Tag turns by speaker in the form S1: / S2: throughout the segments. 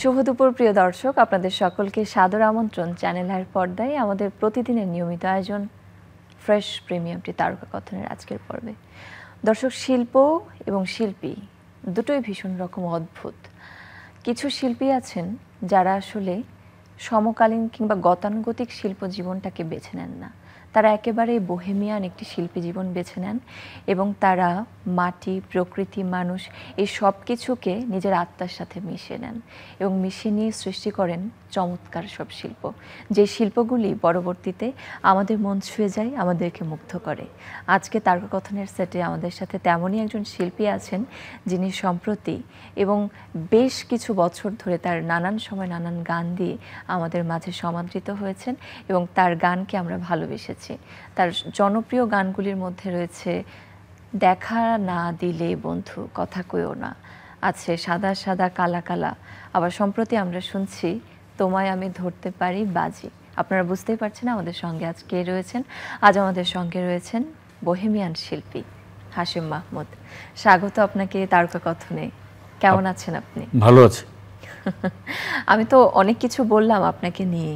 S1: শুভ দুপুর প্রিয় দর্শক, আপনাদের সকলকে সাদর আমন্ত্রণ চ্যানেল আইয়ের পর্দায় আমাদের প্রতিদিনের নিয়মিত আয়োজন ফ্রেশ প্রিমিয়ামটি তারকা কথনের আজকের পর্বে। দর্শক, শিল্প এবং শিল্পী দুটোই ভীষণ রকম অদ্ভুত। কিছু শিল্পী আছেন যারা আসলে সমকালীন কিংবা গতানুগতিক শিল্প জীবনটাকে বেছে নেন না, তারা একেবারে বোহেমিয়ান একটি শিল্পী জীবন বেছে নেন এবং তারা মাটি, প্রকৃতি, মানুষ এই সব কিছুকে নিজের আত্মার সাথে মিশিয়ে নেন এবং মিশিয়ে নিয়ে সৃষ্টি করেন চমৎকার সব শিল্প, যে শিল্পগুলি পরবর্তীতে আমাদের মন ছুঁয়ে যায়, আমাদেরকে মুগ্ধ করে। আজকে তারকা কথনের সেটে আমাদের সাথে তেমনই একজন শিল্পী আছেন যিনি সম্প্রতি এবং বেশ কিছু বছর ধরে তার নানান সময় নানান গান দিয়ে আমাদের মাঝে সমাদৃত হয়েছেন এবং তার গানকে আমরা ভালোবেসেছি। তার জনপ্রিয় গানগুলির মধ্যে রয়েছে দেখা না দিলে বন্ধু কথা কইও না, আছে সাদা সাদা কালা কালা, আবার সম্প্রতি আমরা শুনছি তোমায় আমি ধরতে পারি বাজি। আপনারা বুঝতেই পারছেন আমাদের সঙ্গে আজ কে রয়েছেন। আজ আমাদের সঙ্গে রয়েছেন বোহেমিয়ান শিল্পী হাশিম মাহমুদ। স্বাগত আপনাকে তারকা কথনে। কেমন আছেন আপনি?
S2: ভালো আছি।
S1: আমি তো অনেক কিছু বললাম আপনাকে নিয়ে,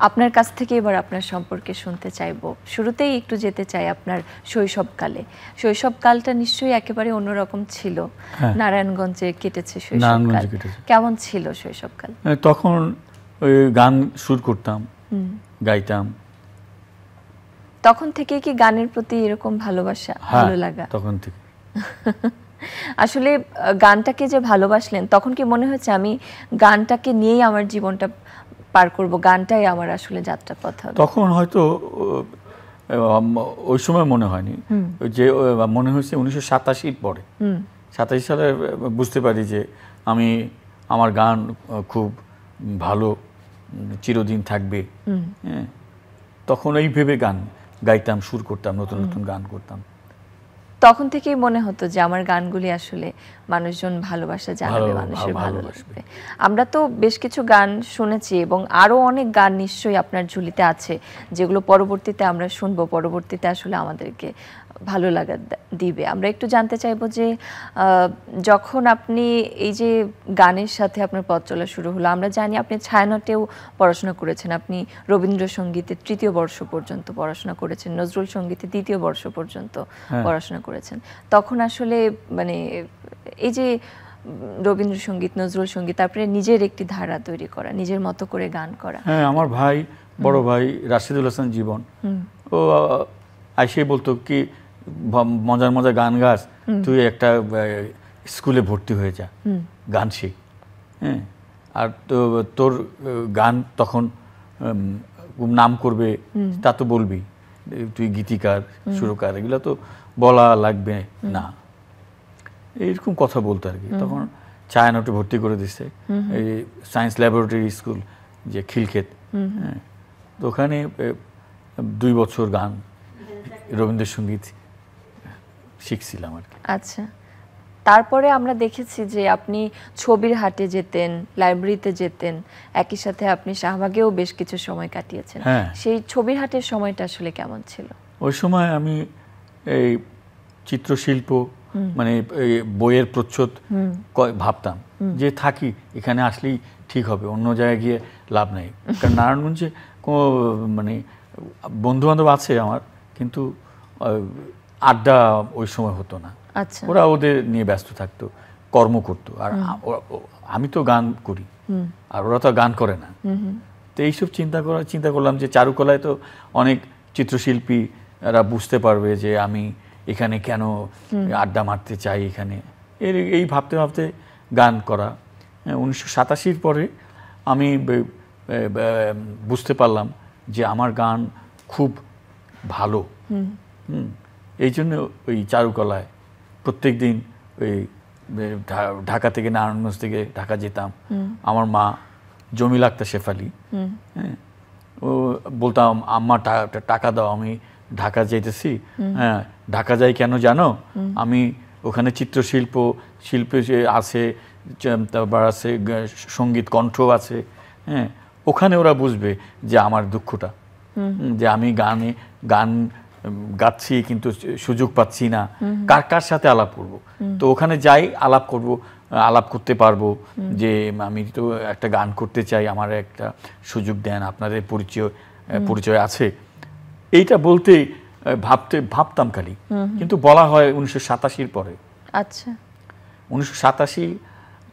S1: আপনার কাছ থেকে এবার আপনার সম্পর্কে শুনতে চাইবো। শুরুতেই একটু যেতে চাই আপনার শৈশবকালে। শৈশবকালটা নিশ্চয়ই একেবারে অন্যরকম ছিল। নারায়ণগঞ্জে কেটেছে শৈশবকাল। কেমন ছিল শৈশবকাল?
S2: তখন ওই গান সুর করতাম, গাইতাম।
S1: তখন থেকে কি গানের প্রতি এরকম ভালোবাসা, ভালো লাগা?
S2: তখন থেকে।
S1: আসলে গানটাকে যে ভালোবাসলেন, তখন কি মনে হয়েছে আমি গানটাকে নিয়েই আমার জীবনটা পার করব, গানটাই আমার আসলে যাত্রাপথ হবে?
S2: তখন হয়তো ওই সময় মনে হয়নি, যে মনে হয়েছে 1987 পরে। 87 সালে বুঝতে পারি যে আমি আমার গান খুব ভালো, চিরদিন থাকবে। হ্যাঁ, তখন এই ভেবে গান গাইতাম, সুর করতাম, নতুন নতুন গান করতাম।
S1: তখন থেকেই মনে হতো যে আমার গানগুলি আসলে মানুষজন ভালোবাসা জানাবে, মানুষের ভালো লাগবে। আমরা তো বেশ কিছু গান শুনেছি এবং আরো অনেক গান নিশ্চয়ই আপনার ঝুলিতে আছে যেগুলো পরবর্তীতে আমরা শুনবো, পরবর্তীতে আসলে আমাদেরকে ভালো লাগা দিবে। আমরা একটু জানতে চাইবো যে যখন আপনি এই যে গানের সাথে আপনার পথ চলা শুরু হলো, আমরা জানি আপনি ছায়ানটেও পড়াশোনা করেছেন, আপনি রবীন্দ্রসঙ্গীতে 3য় বর্ষ পর্যন্ত পড়াশোনা করেছেন, নজরুল সঙ্গীতে 2য় বর্ষ পর্যন্ত পড়াশোনা করেছেন। তখন আসলে মানে এই যে রবীন্দ্রসঙ্গীত, নজরুল সঙ্গীত, তারপরে নিজের একটি ধারা তৈরি করা, নিজের মতো করে গান করা।
S2: হ্যাঁ, আমার ভাই, বড় ভাই রাশিদুল হাসান জীবন, ও আইসে বলতো কি মজার মজার গান গাস, তুই একটা স্কুলে ভর্তি হয়ে যা, গান শিখ। হ্যাঁ, আর তো তোর গান তখন নাম করবে, তা তো বলবি, তুই গীতিকার, সুরকার, এগুলো তো বলা লাগবে না, এইরকম কথা বলতো আর কি। তখন ছায়ানটে ভর্তি করে দিচ্ছে, এই সায়েন্স ল্যাবরেটরি স্কুল যে খিলক্ষেত। হ্যাঁ, তো ওখানে 2 বছর গান, রবীন্দ্রসঙ্গীত শিখছিলাম আর কি।
S1: আচ্ছা, তারপরে আমরা দেখেছি যে আপনি ছবির হাটে যেতেন, লাইব্রেরিতে যেতেন, একই সাথে আপনি শাহবাগেও বেশ কিছু সময় কাটিয়েছেন। সেই ছবির হাটের সময়টা আসলে কেমন ছিল?
S2: ওই সময় আমি এই চিত্রশিল্প, মানে বইয়ের প্রচ্ছদ ভাবতাম যে থাকি, এখানে আসলেই ঠিক হবে, অন্য জায়গায় গিয়ে লাভ নেই। কারণ নারায়ণগঞ্জে মানে বন্ধু বান্ধব আছে আমার, কিন্তু আড্ডা ওই সময় হতো না।
S1: আচ্ছা,
S2: ওরা ওদের নিয়ে ব্যস্ত থাকতো, কর্ম করতো, আর আমি তো গান করি, আর ওরা তো গান করে না। তো এইসব চিন্তা করলাম যে চারুকলায় তো অনেক চিত্রশিল্পীরা বুঝতে পারবে যে আমি এখানে কেন আড্ডা মারতে চাই এখানে, এই ভাবতে ভাবতে গান করা। 1987 পরে আমি বুঝতে পারলাম যে আমার গান খুব ভালো। এই জন্য ওই চারুকলায় প্রত্যেক দিন ওই ঢাকা থেকে, নারায়ণগঞ্জ থেকে ঢাকা যেতাম। আমার মা জমিল আক্তার শেফালি, হ্যাঁ, ও বলতাম আম্মা টাকা দাও, আমি ঢাকা যাইতেছি। হ্যাঁ, ঢাকা যাই কেন জানো? আমি ওখানে চিত্রশিল্প আছে, তারপর আছে সঙ্গীত কণ্ঠ আছে। হ্যাঁ, ওখানে ওরা বুঝবে যে আমার দুঃখটা, যে আমি গান গাচ্ছি কিন্তু সুযোগ পাচ্ছি না, কার সাথে আলাপ করব। তো ওখানে যাই, আলাপ করব, আলাপ করতে পারবো, যে আমি তো একটা গান করতে চাই, আমার একটা সুযোগ দেন, আপনাদের পরিচয় আছে, এইটা বলতে ভাবতাম খালি। কিন্তু বলা হয় 1987 পরে।
S1: আচ্ছা,
S2: 1987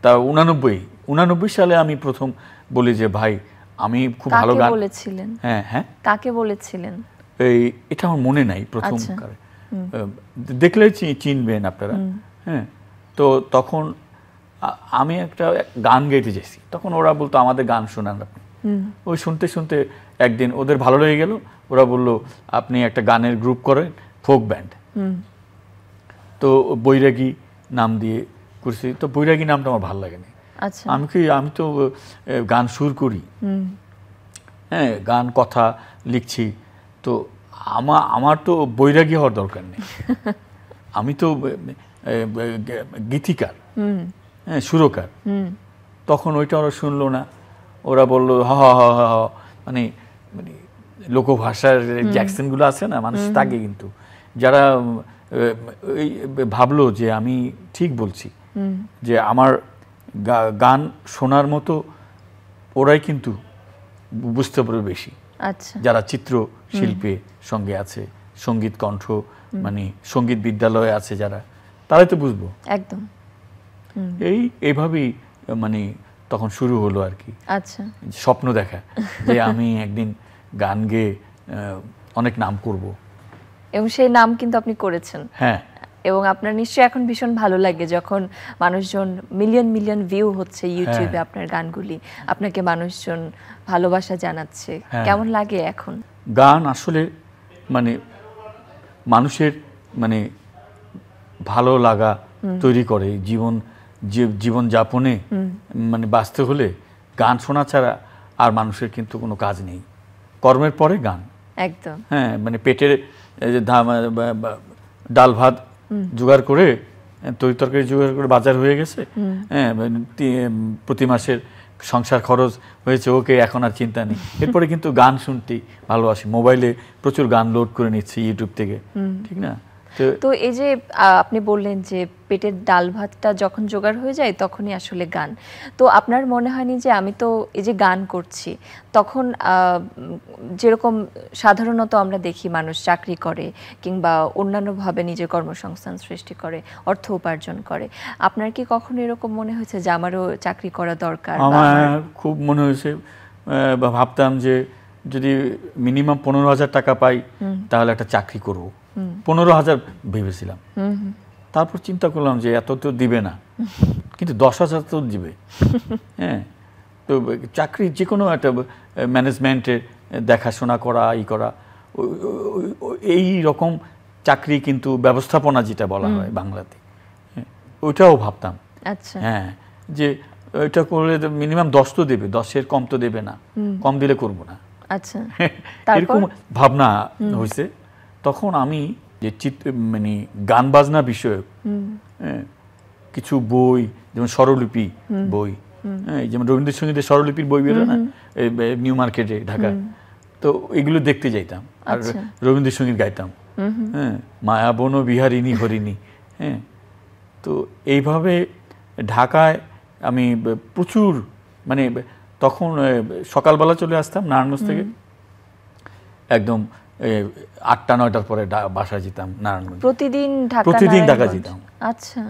S2: তা 89 সালে আমি প্রথম বলি যে ভাই আমি খুব ভালো গান
S1: বলেছিলেন।
S2: হ্যাঁ,
S1: কাকে বলেছিলেন?
S2: এটা আমার মনে নাই প্রথম দেখলে চিনবেন আপনারা। হ্যাঁ, তো তখন আমি একটা গান গাইতে যাইছি, তখন ওরা বলতো আমাদের গান শোনান আপনি। ওই শুনতে শুনতে একদিন ওদের ভালো লেগে গেল, ওরা বলল আপনি একটা গানের গ্রুপ করেন, ফোক ব্যান্ড। তো বৈরাগী নাম দিয়ে করছি। তো বৈরাগী নামটা আমার ভালো লাগে না। আমি তো গান সুর করি, হ্যাঁ, গান কথা লিখছি, তো আমার তো বৈরাগী হওয়ার দরকার নেই। আমি তো গীতিকার, হ্যাঁ, সুরকার। তখন ওইটা ওরা শুনলো না, ওরা বললো হ হ হ হ, মানে লোকভাষার যে অ্যাকসেন্টগুলো আছে না, মানুষ তাকে, কিন্তু যারা ভাবলো যে আমি ঠিক বলছি, যে আমার গান শোনার মতো ওরাই কিন্তু বুঝতে পারবে বেশি। যারা চিত্র শিল্পে সঙ্গে আছে, সঙ্গীত কণ্ঠ, মানে সঙ্গীত বিদ্যালয়ে আছে যারা, তারাই তো বুঝবো একদম। এইভাবেই মানে তখন শুরু হলো আর কি। আচ্ছা, স্বপ্ন দেখা যে আমি একদিন গান গেয়ে অনেক নাম করব,
S1: এবং সেই নাম কিন্তু আপনি করেছেন।
S2: হ্যাঁ,
S1: এবং আপনার নিশ্চয়ই এখন ভীষণ ভালো লাগে যখন মানুষজন মিলিয়ন মিলিয়ন ভিউ হচ্ছে ইউটিউবে আপনার গানগুলি, আপনাকে মানুষজন ভালোবাসা জানাচ্ছে, কেমন লাগে এখন?
S2: গান আসলে মানে মানুষের মানে ভালো লাগা তৈরি করে, জীবন যাপনে মানে বাঁচতে হলে গান শোনা ছাড়া আর মানুষের কিন্তু কোনো কাজ নেই। কর্মের পরে গান,
S1: একদম।
S2: হ্যাঁ, মানে পেটের ডাল ভাত জোগাড় করে, তরি তরকারি জোগাড় করে বাজার হয়ে গেছে, হ্যাঁ, প্রতি মাসের সংসার খরচ হয়েছে, ওকে, এখন আর চিন্তা নেই। এরপরে কিন্তু গান শুনতেই ভালোবাসি, মোবাইলে প্রচুর গান লোড করে নিচ্ছি ইউটিউব থেকে, ঠিক না?
S1: তো এই যে আপনি বললেন যে পেটের ডাল ভাতটা যখন জোগাড় হয়ে যায় তখনই আসলে গান, তো আপনার মনে হয়নি যে আমি তো এই যে গান করছি, তখন যেরকম সাধারণত আমরা দেখি মানুষ চাকরি করে কিংবা অন্যান্যভাবে নিজের কর্মসংস্থান সৃষ্টি করে, অর্থ উপার্জন করে, আপনার কি কখনো এরকম মনে হয়েছে যে আমারও চাকরি করা দরকার?
S2: আমার খুব মনে হয়েছে, ভাবতাম যে যদি মিনিমাম 15,000 টাকা পাই তাহলে একটা চাকরি করব। 15,000 ভেবেছিলাম, তারপর চিন্তা করলাম যে এত তো দিবে না, কিন্তু 10,000 তো দিবে। হ্যাঁ, তো চাকরি যে কোনো একটা ম্যানেজমেন্টের দেখাশোনা করা, করা, এই রকম চাকরি, কিন্তু ব্যবস্থাপনা যেটা বলা হয় বাংলাতে, ওইটাও ভাবতাম।
S1: আচ্ছা,
S2: হ্যাঁ, যে ওইটা করলে মিনিমাম 10 তো দেবে, 10-এর কম তো দেবে না, কম দিলে করব না।
S1: আচ্ছা,
S2: এরকম ভাবনা হয়েছে। তখন আমি যে মানে গান বাজনা বিষয়ক কিছু বই, যেমন স্বরলিপি বই, যেমন রবীন্দ্রসঙ্গীতের স্বরলিপির বই বেরোয় না নিউ মার্কেটে ঢাকা, তো এগুলো দেখতে যাইতাম আর রবীন্দ্রসঙ্গীত গাইতাম। হ্যাঁ, মায়া বন বিহারিণী হরিণী। হ্যাঁ, তো এইভাবে ঢাকায় আমি প্রচুর, মানে তখন সকালবেলা চলে আসতাম নারায়ণগঞ্জ থেকে, একদম 8টা-9টার পরে বাসায় যেতাম নারায়ণগঞ্জ। প্রতিদিন ঢাকা যেতাম।
S1: আচ্ছা,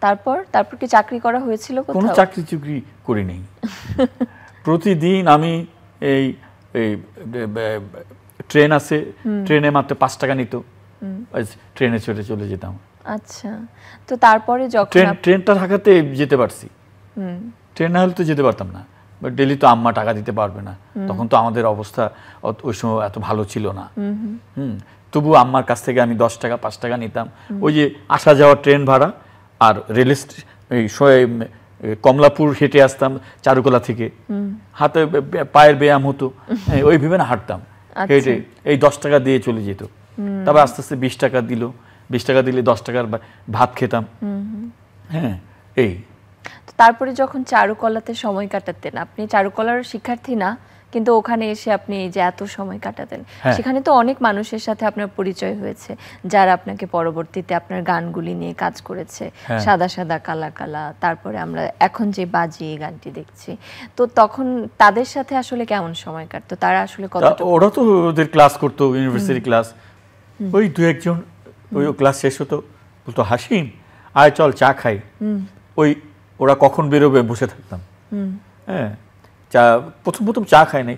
S1: তারপর কি চাকরি করা হয়েছিল?
S2: কোনো চাকরি করি নেই। প্রতিদিন আমি এই ট্রেন আছে, ট্রেনে মাত্র 5 টাকা নিত, ট্রেনে চলে যেতাম।
S1: আচ্ছা, তো তারপরে যখন
S2: ট্রেনটা ঢাকাতে যেতে পারছি, ট্রেন না হলে তো যেতে পারতাম না। বাট ডেলি তো আম্মা টাকা দিতে পারবে না, তখন তো আমাদের অবস্থা ওই সময় এত ভালো ছিল না। তবু আম্মার কাছ থেকে আমি 10 টাকা 5 টাকা নিতাম, ওই যে আসা যাওয়ার ট্রেন ভাড়া, আর রেল কমলাপুর হেঁটে আসতাম চারুকলা থেকে, হাতে পায়ের ব্যায়াম হতো, ওই ভেবে না হাঁটতাম, হেঁটে এই 10 টাকা দিয়ে চলে যেত। তারপর আস্তে আস্তে 20 টাকা দিল, 20 টাকা দিলে 10 টাকার ভাত খেতাম। হ্যাঁ, এই
S1: তারপরে যখন চারুকলাতে সময় কাটাতেন, আপনি চারুকলার শিক্ষার্থী না, কিন্তু ওখানে এসে আপনি যে এত সময় কাটাতেন,
S2: হ্যাঁ।
S1: সেখানে তো অনেক মানুষের সাথে আপনার পরিচয় হয়েছে যারা আপনাকে পরবর্তীতে আপনার গানগুলি নিয়ে কাজ করেছে,
S2: হ্যাঁ।
S1: সাদা সাদা কালা কালা, তারপরে আমরা এখন যে বাজি এই গানটি দেখছি। তো তখন তাদের সাথে আসলে কেমন সময় কাটতো, তারা আসলে কতটা?
S2: ওরা তো ওদের ক্লাস করতো, ইউনিভার্সিটি ক্লাস, ওই দু একজন ওই ক্লাস শেষ হতো, বলতো হাসিম আয় চল চা খাই, ওই ওরা কখন বেরোবে বসে থাকতাম। হ্যাঁ, চা প্রথম চা খাই নাই,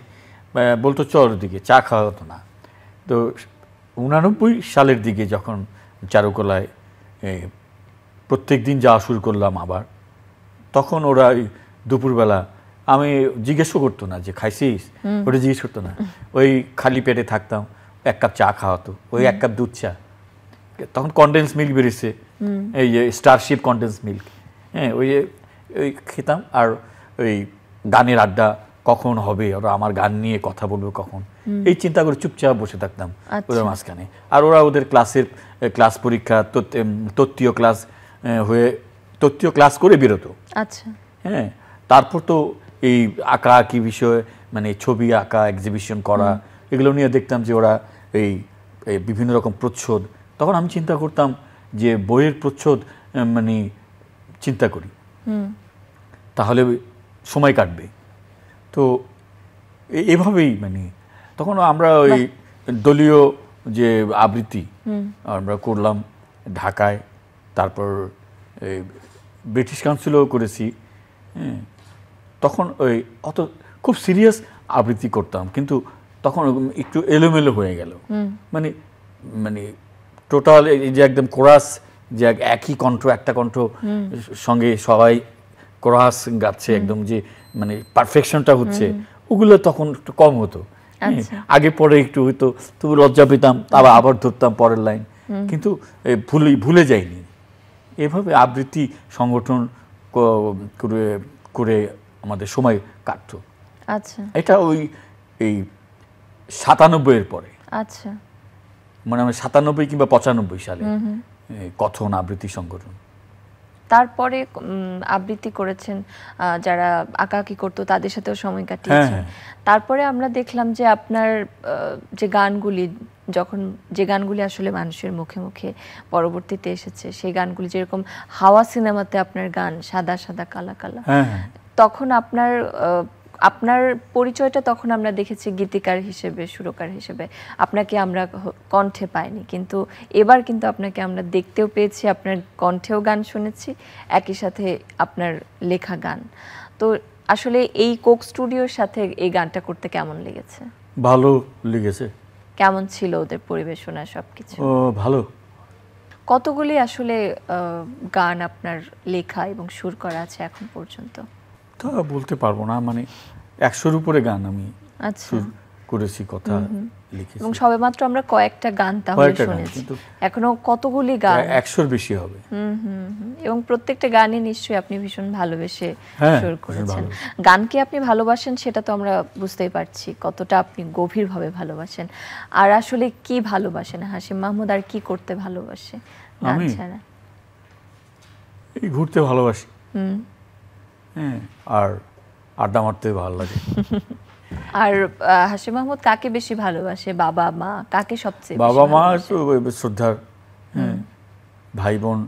S2: বলতো চল দিকে, চা খাওয়া হতো না। তো 89 সালের দিকে যখন চারুকলায় প্রত্যেক দিন যাওয়া শুরু করলাম আবার, তখন ওরা ওই দুপুরবেলা আমি জিজ্ঞেসও করতো না যে খাইছিস, ওটা জিজ্ঞেস করতো না, ওই খালি পেটে থাকতাম, 1 কাপ চা খাওয়াতো, ওই 1 কাপ দুধ চা, তখন কনডেন্স মিল্ক বেরিয়েছে, এই যে স্টারশিপ কনডেন্স মিল্ক, হ্যাঁ ওই খেতাম। আর ওই গানের আড্ডা কখন হবে, ওরা আমার গান নিয়ে কথা বলবে কখন, এই চিন্তা করে চুপচাপ বসে থাকতাম ওদের মাঝখানে। আর ওরা ওদের ক্লাস পরীক্ষা তত্ত্বীয় ক্লাস হয়ে তত্ত্বীয় ক্লাস করে বেরোতো।
S1: আচ্ছা,
S2: হ্যাঁ, তারপর তো এই আঁকা আঁকি বিষয়ে মানে ছবি আঁকা, এক্সিবিশন করা, এগুলো নিয়ে দেখতাম যে ওরা এই বিভিন্ন রকম প্রচ্ছদ, তখন আমি চিন্তা করতাম যে বইয়ের প্রচ্ছদ মানে চিন্তা করি, তাহলে সময় কাটবে। তো এভাবেই মানে তখন আমরা ওই দলীয় যে আবৃত্তি আমরা করলাম ঢাকায়, তারপর ব্রিটিশ কাউন্সিলও করেছি। হ্যাঁ, তখন ওই অত খুব সিরিয়াস আবৃত্তি করতাম, কিন্তু তখন একটু এলোমেলো হয়ে গেল, মানে মানে টোটাল এই যে একদম কোরাস, যে একই কণ্ঠ, একটা কণ্ঠ সঙ্গে সবাই কোরাস গাচ্ছে, একদম যে মানে পারফেকশনটা হচ্ছে, ওগুলো তখন একটু কম হতো। আগে পরে একটু হয়তো তবু লজ্জা পেতাম, আবার ধরতাম পরের লাইন, কিন্তু ভুলে যাইনি। এভাবে আবৃত্তি সংগঠন করে আমাদের সময় কাটতো।
S1: আচ্ছা,
S2: এটা ওই এই 97-এর পরে,
S1: আচ্ছা,
S2: মানে আমি 97 কিংবা 95 সালে কথন আবৃত্তি সংগঠন।
S1: তারপরে আবৃত্তি করেছেন, যারা আঁকাআঁকি করতো তাদের সাথেও সময় কাটিয়েছেন। তারপরে আমরা দেখলাম যে আপনার যে গানগুলি, যে গানগুলি আসলে মানুষের মুখে মুখে পরবর্তীতে এসেছে, সেই গানগুলি যেরকম হাওয়া সিনেমাতে আপনার গান সাদা সাদা কালা কালা, তখন আপনার পরিচয়টা তখন আমরা দেখেছি গীতিকার হিসেবে, সুরকার হিসেবে, আপনাকে আমরা কণ্ঠে পাইনি, কিন্তু এবার কিন্তু আপনাকে আমরা দেখতেও পেয়েছি, আপনার কণ্ঠেও গান শুনেছি, একই সাথে আপনার লেখা গান। তো আসলে এই কোক স্টুডিওর সাথে এই গানটা করতে কেমন লেগেছে?
S2: ভালো লেগেছে।
S1: কেমন ছিল ওদের পরিবেশনা সবকিছু?
S2: ভালো।
S1: কতগুলি আসলে গান আপনার লেখা এবং সুর করা আছে এখন পর্যন্ত?
S2: তা বলতে পারবো না, মানে 100-র উপরে গান আমি
S1: আচ্ছা
S2: করেছি, কথা লিখেছি,
S1: এবং সবেমাত্র আমরা কয়েকটা গান তাহলে শুনেছি, এখনো কতগুলি গান?
S2: 100-র বেশি হবে।
S1: এবং প্রত্যেকটা গানই নিশ্চয়ই আপনি ভীষণ ভালোবেসে সুর করেছেন। গানকে আপনি ভালোবাসেন সেটা তো আমরা বুঝতেই পারছি, কতটা আপনি গভীরভাবে ভালোবাসেন। আর আসলে কি ভালোবাসেন হাশিম মাহমুদ, আর কি করতে ভালোবাসে গান ছাড়া?
S2: এই ঘুরতে ভালোবাসি, হ্যাঁ, আর আড্ডা মারতে ভালো লাগে।
S1: আর হাশিম মাহমুদ কাকে বেশি ভালোবাসে, বাবা মা, কাকে সবচেয়ে?
S2: বাবা মা তো শ্রদ্ধার, হ্যাঁ, ভাই বোন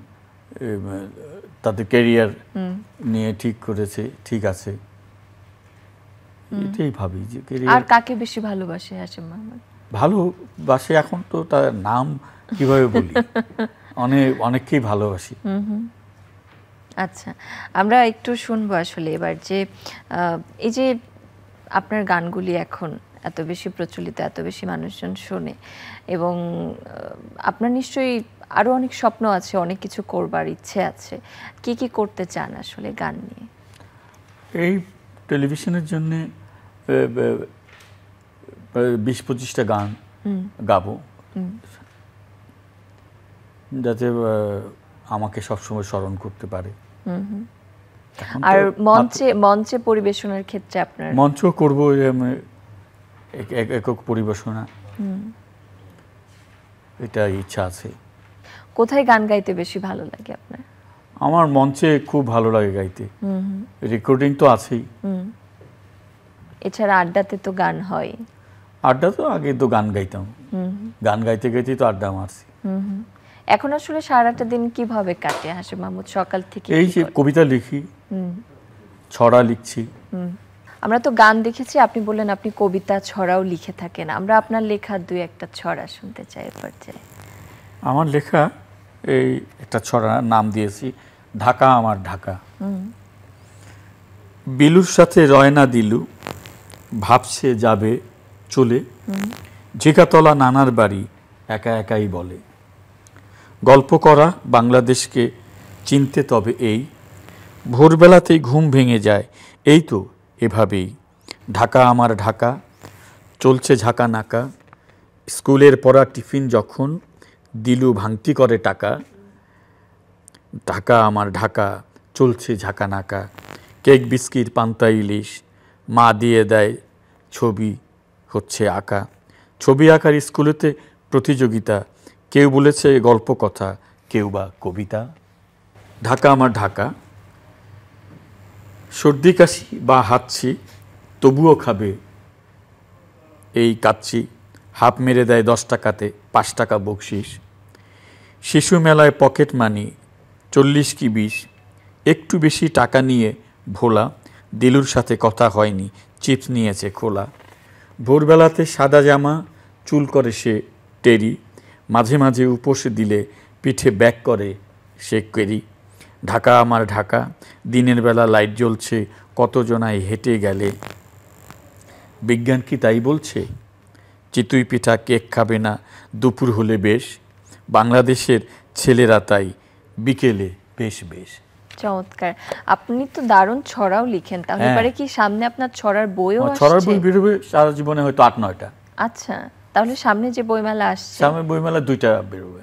S2: তাদের ক্যারিয়ার নিয়ে ঠিক করেছে, ঠিক আছে, এটাই ভাবি যে ক্যারিয়ার।
S1: আর কাকে বেশি ভালোবাসে হাশিম মাহমুদ?
S2: ভালোবাসে, এখন তো তার নাম কিভাবে বলি, অনেককেই ভালোবাসি।
S1: আচ্ছা, আমরা একটু শুনবো আসলে এবার যে এই যে আপনার গানগুলি এখন এত বেশি প্রচলিত, এত বেশি মানুষজন শোনে, এবং আপনার নিশ্চয়ই আরো অনেক স্বপ্ন আছে, অনেক কিছু করবার ইচ্ছে আছে, কি কি করতে চান আসলে গান নিয়ে?
S2: এই টেলিভিশনের জন্য 20-25টা গান গাবো, যাতে আমাকে সবসময় স্মরণ করতে পারে।
S1: আর মঞ্চে পরিবেশনার ক্ষেত্রে আপনার?
S2: মঞ্চ করবো, একক পরিবেশনা, এটা ইচ্ছা আছে।
S1: কোথায় গান গাইতে বেশি ভালো লাগে আপনার?
S2: আমার মঞ্চে খুব ভালো লাগে গাইতে, রেকর্ডিং তো আছেই।
S1: এছাড়া আড্ডাতে তো গান হয়।
S2: আড্ডা তো আগে তো গান গাইতাম, গান গাইতে গাইতেই তো আড্ডা মারছি।
S1: এখন আসলে সারাটা দিন কিভাবে কাটে হাশিম মাহমুদ, সকাল থেকে?
S2: এই যে কবিতা লিখি, ছড়া লিখছি।
S1: আমরা তো গান দেখেছি, আপনি বললেন আপনি কবিতা ছড়াও লিখে থাকেন। আমরা আপনার লেখা দুই একটা ছড়া শুনতে চাই এ পর্যায়ে।
S2: আমার লেখা এই একটা ছড়া নাম দিয়েছি ঢাকা আমার ঢাকা। বিলুর সাথে রয়না দিলু, ভাবছে যাবে চলে, ঝিকাতলা নানার বাড়ি একা একাই বলে, গল্প করা বাংলাদেশকে চিনতে তবে এই, ভোরবেলাতেই ঘুম ভেঙে যায় এই তো এভাবেই, ঢাকা আমার ঢাকা চলছে ঝাঁকা নাকা, স্কুলের পড়া টিফিন যখন দিলু ভাঙতি করে টাকা, ঢাকা আমার ঢাকা চলছে ঝাঁকা নাকা, কেক বিস্কিট পান্তা ইলিশ মা দিয়ে দেয় ছবি হচ্ছে আঁকা, ছবি আঁকার স্কুলেতে প্রতিযোগিতা, কেউ বলেছে গল্প কথা কেউ বা কবিতা, ঢাকা আমার ঢাকা সর্দি কাশি বা হাঁচি তবুও খাবে এই কাচ্চি, হাফ মেরে দেয় 10 টাকাতে 5 টাকা বকশিস, শিশু মেলায় পকেট মানি 40 কি 20, একটু বেশি টাকা নিয়ে ভোলা, দিলুর সাথে কথা হয়নি চিপস নিয়েছে খোলা, ভোরবেলাতে সাদা জামা চুল করে সে টেরি, মাঝে মাঝে উপোস দিলে পিঠে ব্যাক করে সে কেরি, ঢাকা আমার ঢাকা দিনের বেলা লাইট জ্বলছে কতজনায় হেঁটে গেলে, বিজ্ঞান কি তাই বলছে চিতুই পিঠা কেক খাবে না দুপুর হলে বেশ, বাংলাদেশের ছেলেরা তাই বিকেলে বেশ বেশ।
S1: চমৎকার, আপনি তো দারুণ ছড়াও লিখেন, তাহলে পারে কি সামনে আপনার ছড়ার বইও আসছে?
S2: ছড়ার বই বেরোবে সারা জীবনে হয়তো 8-9টা।
S1: আচ্ছা, তাহলে সামনে যে বইমেলা আসছে,
S2: সামনে বইমেলা 2টা বেরোবে।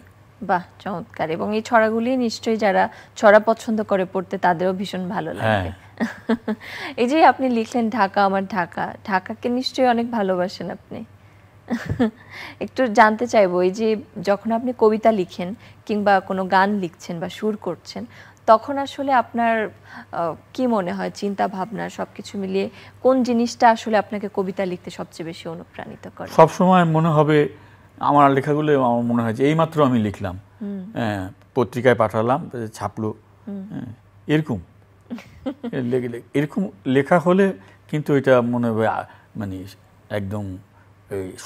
S1: বাহ, চমৎকার। এবং এই ছড়াগুলি নিশ্চয়ই যারা ছড়া পছন্দ করে পড়তে তাদেরও ভীষণ ভালো লাগবে। এই যে আপনি লিখলেন ঢাকা আমার ঢাকা, ঢাকাকে নিশ্চয়ই অনেক ভালোবাসেন আপনি। একটু জানতে চাইবো, এই যে যখন আপনি কবিতা লিখেন কিংবা কোনো গান লিখছেন বা সুর করছেন, তখন আসলে আপনার কি মনে হয়, চিন্তা ভাবনা সবকিছু মিলিয়ে কোন জিনিসটা আসলে আপনাকে কবিতা লিখতে সবচেয়ে বেশি অনুপ্রাণিত করে?
S2: সব সময় মনে হবে আমার লেখাগুলো, আমার মনে হয় যে এইমাত্র আমি লিখলাম, পত্রিকায় পাঠালাম, ছাপলো, এরকম এরকম লেখা হলে কিন্তু এটা মনে হবে মানে একদম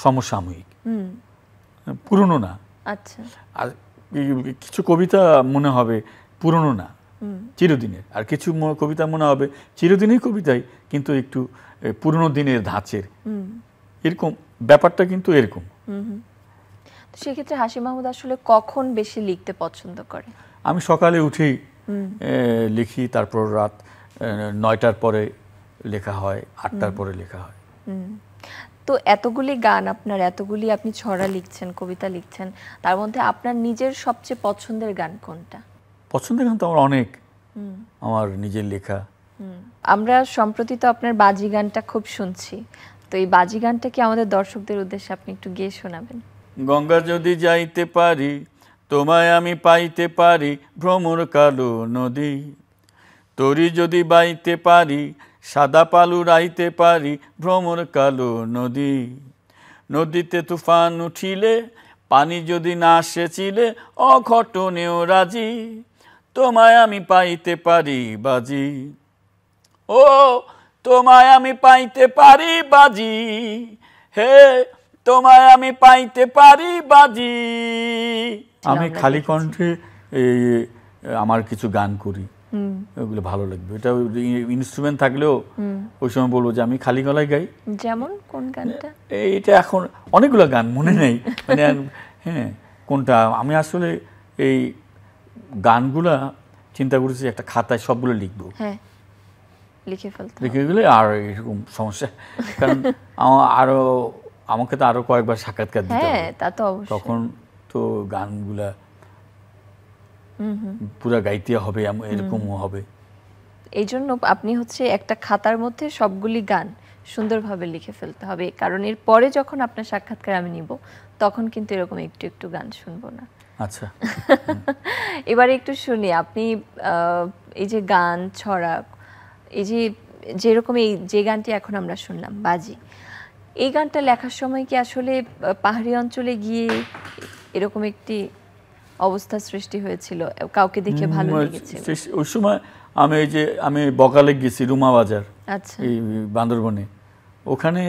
S2: সমসাময়িক, পুরনো না।
S1: আচ্ছা,
S2: আর কিছু কবিতা মনে হবে পুরনো না, চিরদিনের, আর কিছু কবিতা মনে হবে চিরদিনের কবিতাই কিন্তু একটু পুরনো দিনের ধাঁচের, এরকম ব্যাপারটা কিন্তু এরকম।
S1: তো সেক্ষেত্রে হাশিম মাহমুদ আসলে কখন বেশি লিখতে পছন্দ করে?
S2: আমি সকালে উঠেই লিখি, তারপর রাত 9টার পরে লেখা হয়, 8টার পরে লেখা হয়।
S1: তো এতগুলি গান আপনার, এতগুলি আপনি ছড়া লিখছেন, কবিতা লিখছেন, তার মধ্যে আপনার নিজের সবচেয়ে পছন্দের গান কোনটা?
S2: পছন্দের গান তো আমার অনেক, আমার নিজের লেখা।
S1: আমরা সম্প্রতি তো আপনার বাজি গানটা খুব শুনছি, তো এই বাজি গানটা কি আমাদের দর্শকদের উদ্দেশ্যে আপনি একটু গেয়ে শোনাবেন?
S2: গঙ্গা যদি যাইতে পারি তোমায় আমি পাইতে পারি ভ্রমর কালো নদী, তরি যদি বাইতে পারি সাদা পালু রাইতে পারি ভ্রমর কালো নদী, নদীতে তুফান উঠিলে পানি যদি না সেচিলে অঘটনেও রাজি, তোমায় আমি পাইতে পারি বাজি, ও তোমায় আমি পাইতে পারি বাজি, হে তোমায় আমি পাইতে পারি বাজি। আমি খালি কণ্ঠে আমার কিছু গান করি, ওগুলো ভালো লাগবে। এটা ইনস্ট্রুমেন্ট থাকলেও ওই সময় বলবো যে আমি খালি গলায় গাই।
S1: যেমন কোন গানটা?
S2: এটা এখন অনেকগুলো গান মনে নেই, মানে হ্যাঁ কোনটা, আমি আসলে এই গানগুলা চিন্তা করেছি একটা খাতায় সবগুলো লিখবো, লিখে গেলে আর এরকম সমস্যা, কারণ আরো আমাকে তো আরো কয়েকবার সাক্ষাৎকার দিতে হবে, তখন তো গানগুলা পুরা গাইতে হবে, এরকমও হবে।
S1: এই জন্য আপনি হচ্ছে একটা খাতার মধ্যে সবগুলি গান সুন্দরভাবে লিখে ফেলতে হবে, কারণ এর পরে যখন আপনার সাক্ষাৎকার আমি নিব তখন কিন্তু এরকম একটু একটু গান শুনবো না।
S2: আচ্ছা,
S1: এবারে একটু শুনি, আপনি এই যে গান ছড়া, এই যে যেরকম এই যে গানটি এখন আমরা শুনলাম বাজি, এই গানটা লেখার সময় কি আসলে পাহাড়ি অঞ্চলে গিয়ে এরকম একটি অবস্থা সৃষ্টি হয়েছিল, কাউকে দেখে ভালো লেগেছিল?
S2: ওই সময় আমি বকালে গেছি রুমা বাজার,
S1: আচ্ছা,
S2: এই বান্দরবনে। ওখানে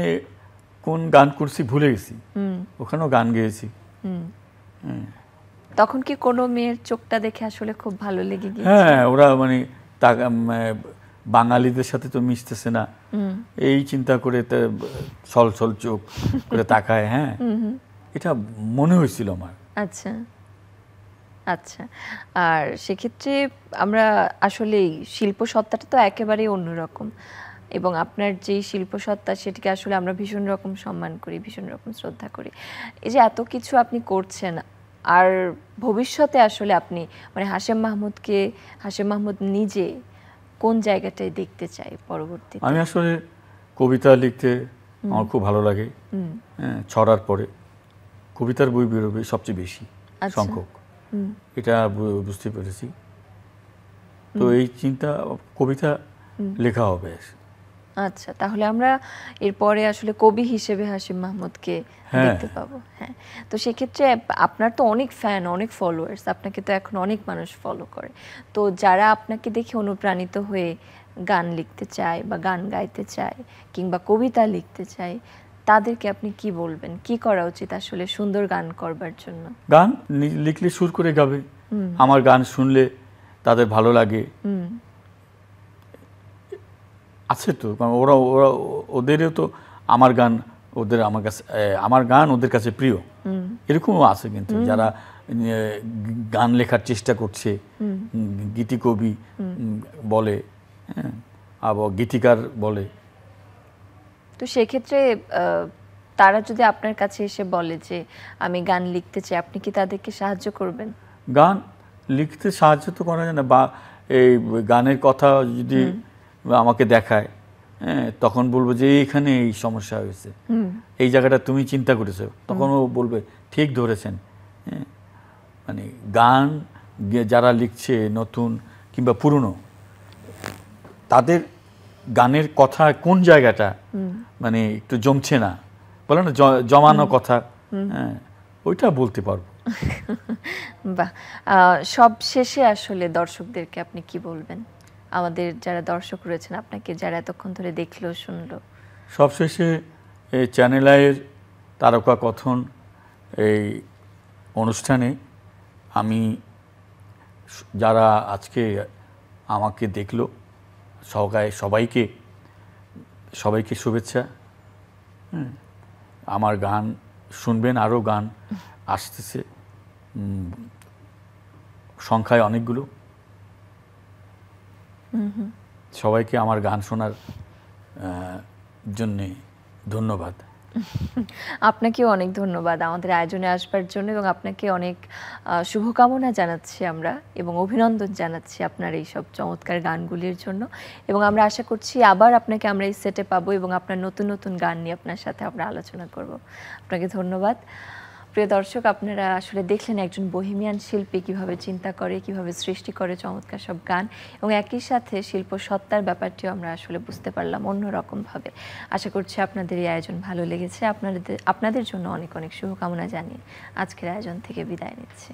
S2: কোন গান করছি ভুলে গেছি, ওখানেও গান গেয়েছি।
S1: তখন কি কোনো মেয়ের চোখটা দেখে আসলে খুব ভালো লেগে গিয়েছে?
S2: হ্যাঁ, ওরা মানে বাঙালিদের সাথে তো মিশতেছে না, এই চিন্তা করে ছল ছল চোখ করে তাকায়। হ্যাঁ, এটা মনে হয়েছিল আমার।
S1: আচ্ছা আচ্ছা। আর সেক্ষেত্রে আমরা আসলে শিল্প সত্তাটা তো একেবারেই অন্যরকম, এবং আপনার যে শিল্প সত্তা সেটিকে আসলে আমরা ভীষণ রকম সম্মান করি, ভীষণ রকম শ্রদ্ধা করি। এই যে এত কিছু আপনি করছেন, আর ভবিষ্যতে আসলে আপনি মানে হাশেম মাহমুদ নিজে কোন জায়গাটায় দেখতে চাই পরবর্তীতে?
S2: আমি আসলে কবিতা লিখতে আমার খুব ভালো লাগে। ছড়ার পরে কবিতার বই বেরোবে সবচেয়ে বেশি সংখ্যক, এটা বুঝতে পেরেছি। তো এই চিন্তা, কবিতা লেখা হবে।
S1: আচ্ছা, তাহলে আমরা এরপরে আসলে কবি হিসেবে হাশেম মাহমুদকে দেখতে পাবো। হ্যাঁ, তো সেক্ষেত্রে আপনার তো অনেক ফ্যান, অনেক ফলোয়ার্স, আপনাকে তো এখন অনেক মানুষ ফলো করে। তো যারা আপনাকে দেখে অনুপ্রাণিত হয়ে গান লিখতে চায় বা গান গাইতে চায় কিংবা কবিতা লিখতে চায়, তাদেরকে আপনি কি বলবেন? কি করা উচিত আসলে সুন্দর গান করবার জন্য?
S2: গান লিখলে সুর করে গাবে, আমার গান শুনলে তাদের ভালো লাগে, আছে তো। ওরা ওদেরও তো আমার গান আমার গান ওদের কাছে প্রিয়, এরকমও আছে কিন্তু যারা গান লেখার চেষ্টা করছে, গীতিকবি বলে, আবার গীতিকার বলে।
S1: তো সেক্ষেত্রে তারা যদি আপনার কাছে এসে বলে যে আমি গান লিখতে চাই, আপনি কি তাদেরকে সাহায্য করবেন?
S2: গান লিখতে সাহায্য তো করা যায় না, বা এই গানের কথা যদি আমাকে দেখায়, তখন বলবো যে এইখানে এই সমস্যা হয়েছে, এই জায়গাটা তুমি চিন্তা করেছো, তখন ও বলবে ঠিক ধরেছেন। মানে গান যারা লিখছে নতুন কিংবা পুরনো, তাদের গানের কথা কোন জায়গাটা মানে একটু জমছে না, বলে না জমানো কথা, ওইটা বলতে পারবো।
S1: বাহ, সব শেষে আসলে দর্শকদেরকে আপনি কি বলবেন? আমাদের যারা দর্শক রয়েছেন, আপনাকে যারা এতক্ষণ ধরে দেখলো শুনলো,
S2: সবশেষে এই চ্যানেল আইয়ের তারকা কথন এই অনুষ্ঠানে আমি যারা আজকে আমাকে দেখলো সবাইকে শুভেচ্ছা। আমার গান শুনবেন, আরও গান আসতেছে সংখ্যায় অনেকগুলো। সবাইকে আমার গান শোনার জন্যে ধন্যবাদ।
S1: আপনাকেও অনেক ধন্যবাদ আমাদের আয়োজনে আসবার জন্য, এবং আপনাকে অনেক শুভকামনা জানাচ্ছি আমরা, এবং অভিনন্দন জানাচ্ছি আপনার এই সব চমৎকার গানগুলির জন্য। এবং আমরা আশা করছি আবার আপনাকে আমরা এই সেটে পাবো, এবং আপনার নতুন নতুন গান নিয়ে আপনার সাথে আমরা আলোচনা করব। আপনাকে ধন্যবাদ। প্রিয় দর্শক, আপনারা আসলে দেখলেন একজন বহিমিয়ান শিল্পী কিভাবে চিন্তা করে, কিভাবে সৃষ্টি করে চমৎকার সব গান, এবং একই সাথে শিল্প সত্তার ব্যাপারটিও আমরা আসলে বুঝতে পারলাম অন্যরকমভাবে। আশা করছি আপনাদের এই আয়োজন ভালো লেগেছে। আপনাদের জন্য অনেক অনেক শুভকামনা জানিয়ে আজকের আয়োজন থেকে বিদায় নিচ্ছি।